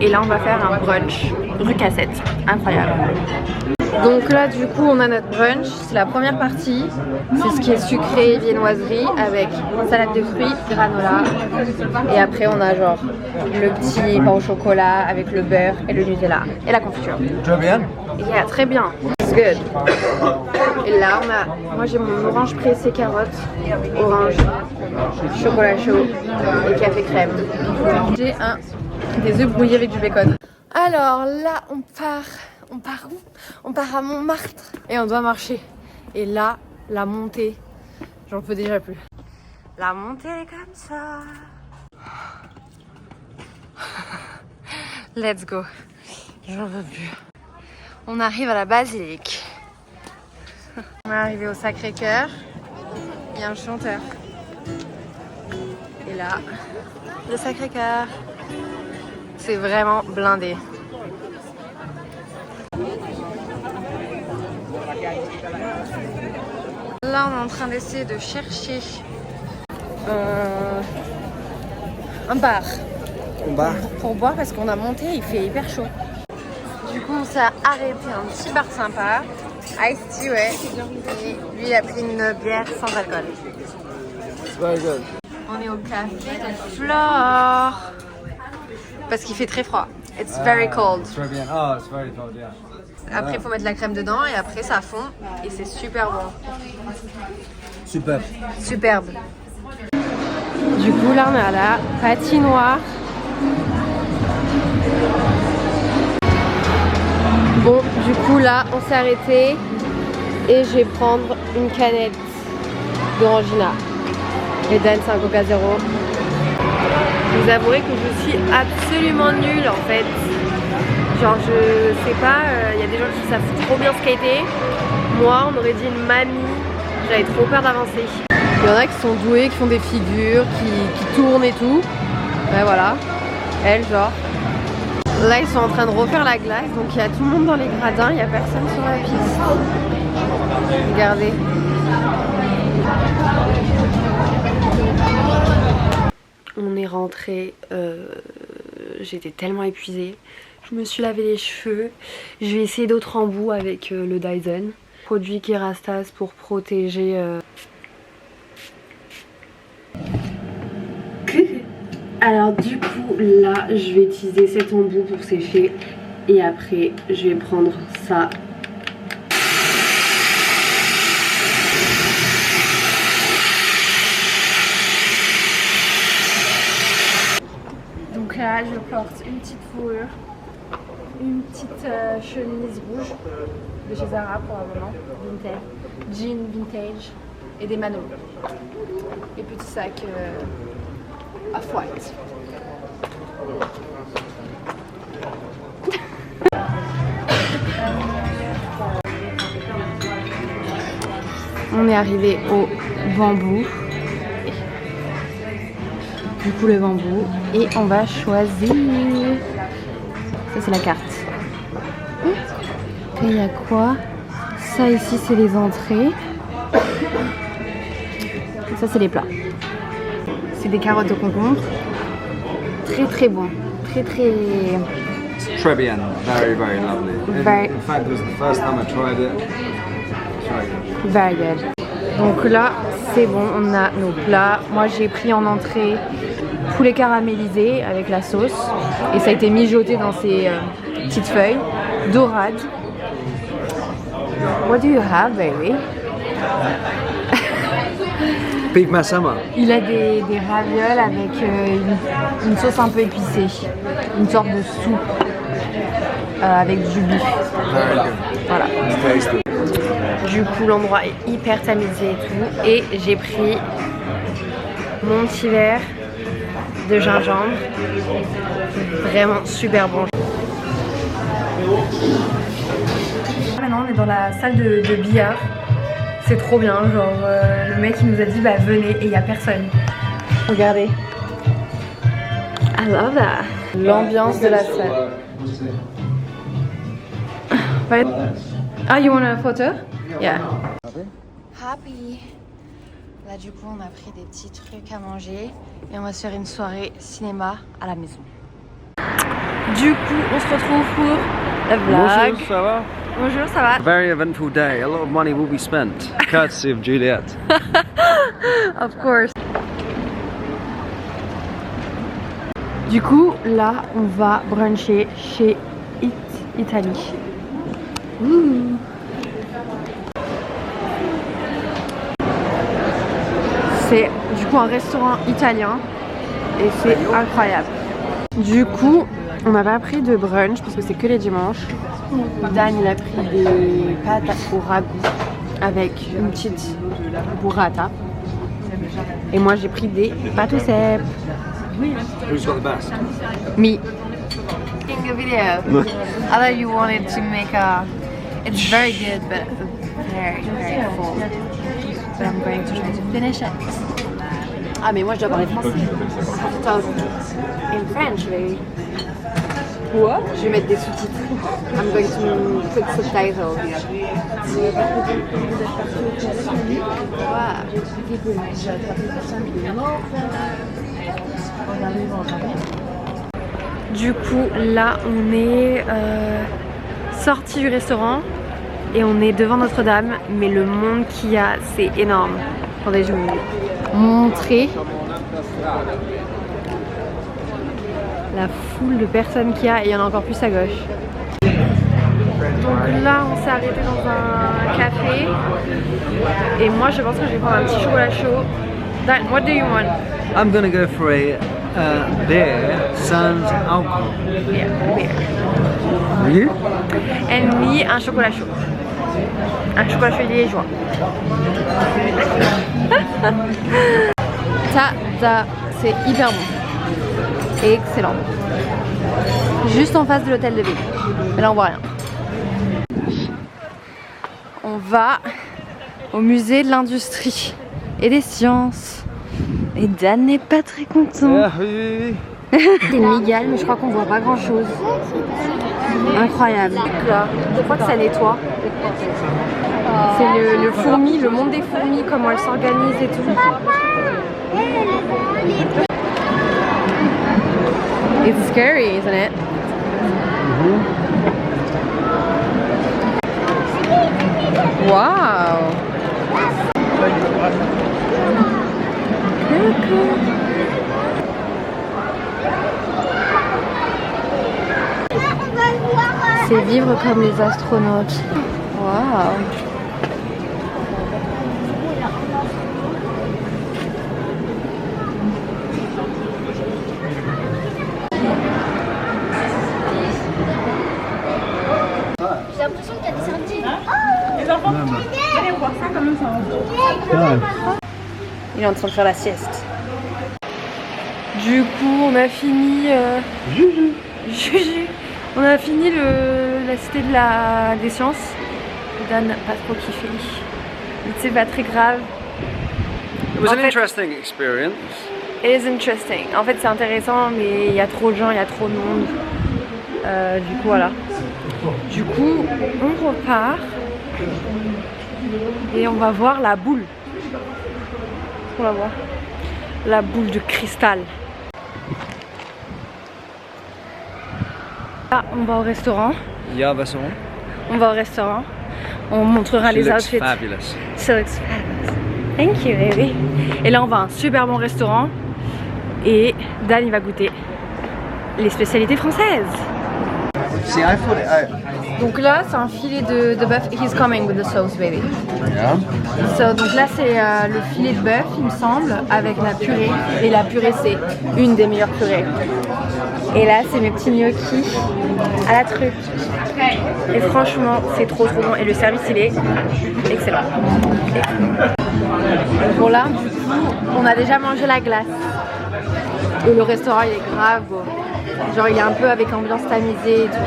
Et là on va faire un brunch rue Cassette, incroyable. Donc là du coup on a notre brunch, c'est la première partie, c'est ce qui est sucré, viennoiserie avec salade de fruits, granola et après on a genre le petit pain au chocolat avec le beurre et le Nutella et la confiture. Très bien. Yeah, très bien, it's good. Et là moi j'ai mon orange pressé carotte, orange, chocolat chaud et café crème. J'ai des œufs brouillés avec du bacon. Alors là on part où? On part à Montmartre et on doit marcher. Et là, la montée, j'en peux déjà plus. La montée est comme ça. Let's go. J'en veux plus. On arrive à la basilique. On est arrivé au Sacré-Cœur. Il y a un chanteur. Et là, le Sacré-Cœur. C'est vraiment blindé. Là, on est en train d'essayer de chercher un bar. Pour boire parce qu'on a monté, il fait hyper chaud. Du coup, on s'est arrêté un petit bar sympa. Ice tea, ouais. Et lui, il a pris une bière sans alcool. Very good. On est au café de Flore. Parce qu'il fait très froid. It's very cold. Très bien. Oh, it's very cold, yeah. Après, il faut mettre la crème dedans et après, ça fond. Et c'est super bon. Superbe. Superbe. Du coup, là, on est à la patinoire. Bon, du coup, là, on s'est arrêté. Et je vais prendre une canette d'Orangina. Et Dan, c'est un Coca Zéro. Je vous avouerai que je suis absolument nulle, en fait. Genre je sais pas, y a des gens qui savent trop bien skater. Moi on aurait dit une mamie, j'avais trop peur d'avancer. Il y en a qui sont doués, qui font des figures, qui tournent et tout. Ouais voilà, elle genre. Là ils sont en train de refaire la glace, donc il y a tout le monde dans les gradins, il n'y a personne sur la piste. Regardez. On est rentré, j'étais tellement épuisée. Je me suis lavé les cheveux. Je vais essayer d'autres embouts avec le Dyson. Produit Kerastase pour protéger. Alors du coup là je vais utiliser cet embout pour sécher. Et après je vais prendre ça. Donc là je porte une petite fourrure. Une petite chemise rouge de chez Zara probablement, vintage, jean vintage et des manos. Et petit sac off-white. On est arrivé au bambou. Du coup le bambou et on va choisir. Ça c'est la carte. Et il y a quoi? Ça ici c'est les entrées. Et ça c'est les plats. C'est des carottes au concombre. Très très bon. Très très... Très bien. Very, very lovely. Very... In fact, it was the first time I tried it. Very good. Donc là c'est bon, on a nos plats. Moi j'ai pris en entrée poulet caramélisé avec la sauce. Et ça a été mijoté dans ces petites feuilles. Dorade. What do you have, baby? Beef masama. Il a des ravioles avec une sauce un peu épicée. Une sorte de soupe avec du beef. Voilà. Du coup, l'endroit est hyper tamisé et tout. Et j'ai pris mon petit verre de gingembre. Vraiment super bon. Maintenant, on est dans la salle de billard. C'est trop bien, genre le mec il nous a dit bah venez et il n'y a personne. Regardez. I love that. L'ambiance de la salle. Ah, you want a photo? Yeah. Happy. Là du coup on a pris des petits trucs à manger et on va se faire une soirée cinéma à la maison. Du coup, on se retrouve pour la vlog. Bonjour, ça va? Bonjour, ça va? Very eventful day. A lot of money will be spent, courtesy of Juliette. Of course. Du coup, là, on va bruncher chez Italie. Ouh. C'est du coup un restaurant italien et c'est incroyable. Du coup, on n'a pas pris de brunch parce que c'est que les dimanches. Dan il a pris des pâtes au ragoût avec une petite burrata. Et moi j'ai pris des pâtes au cèpe. Who's got the best? Me. A video. I thought you wanted to make a. It's very good, but very, very full. But I'm going to try to finish it. Ah mais moi je dois parler français. In French, baby. Quoi? Je vais mettre des sous-titres. I'm going to put subtitles. Du coup, là, on est sorti du restaurant et on est devant Notre-Dame, mais le monde qu'il y a, c'est énorme. Attendez, je vais vous montrer la foule de personnes qu'il y a et il y en a encore plus à gauche. Donc là, on s'est arrêté dans un café et moi, je pense que je vais prendre un petit chocolat chaud. Dan, what do you want? I'm gonna go for a beer sans alcohol. Yeah, beer. You? And me, un chocolat chaud. Un chocolat chaud liégeois. Ça, c'est hyper bon. Et excellent. Juste en face de l'hôtel de ville. Mais là, on voit rien. On va au musée de l'industrie et des sciences. Et Dan n'est pas très content. Oui. C'est une migale, mais je crois qu'on voit pas grand chose. Incroyable. Là, je crois que ça nettoie. C'est le fourmi, le monde des fourmis, comment elles s'organisent et tout. It's scary, isn't it? Wow. C'est vivre comme les astronautes. Waouh. J'ai l'impression qu'il y a des sardines. Les enfants, allez voir ça comme ça. Il est en train de faire la sieste. Du coup, on a fini. Juju. On a fini la cité des sciences. Dan n'a pas trop kiffé. Mais c'est pas très grave. It was En an fait- interesting experience. It is interesting. En fait, c'est intéressant, mais il y a trop de gens, il y a trop de monde. Du coup, voilà. Du coup, on repart et on va voir la boule. On va voir la boule de cristal. Là, on va au restaurant. Ja, was on? On va au restaurant. On montrera She les looks outfits. fabulous. So looks fabulous. Thank you, baby. Et là, on va à un super bon restaurant. Et Dan, il va goûter les spécialités françaises. See, I thought Donc là, c'est un filet de bœuf. He's coming with the sauce, baby. yeah. So, donc là, c'est le filet de bœuf, il me semble, avec la purée. Et la purée, c'est une des meilleures purées. Et là, c'est mes petits gnocchis à la truffe. Et franchement, c'est trop bon. Et le service, il est excellent. Bon là, du coup, on a déjà mangé la glace. Et le restaurant, il est grave beau. Genre, il est un peu avec ambiance tamisée et tout.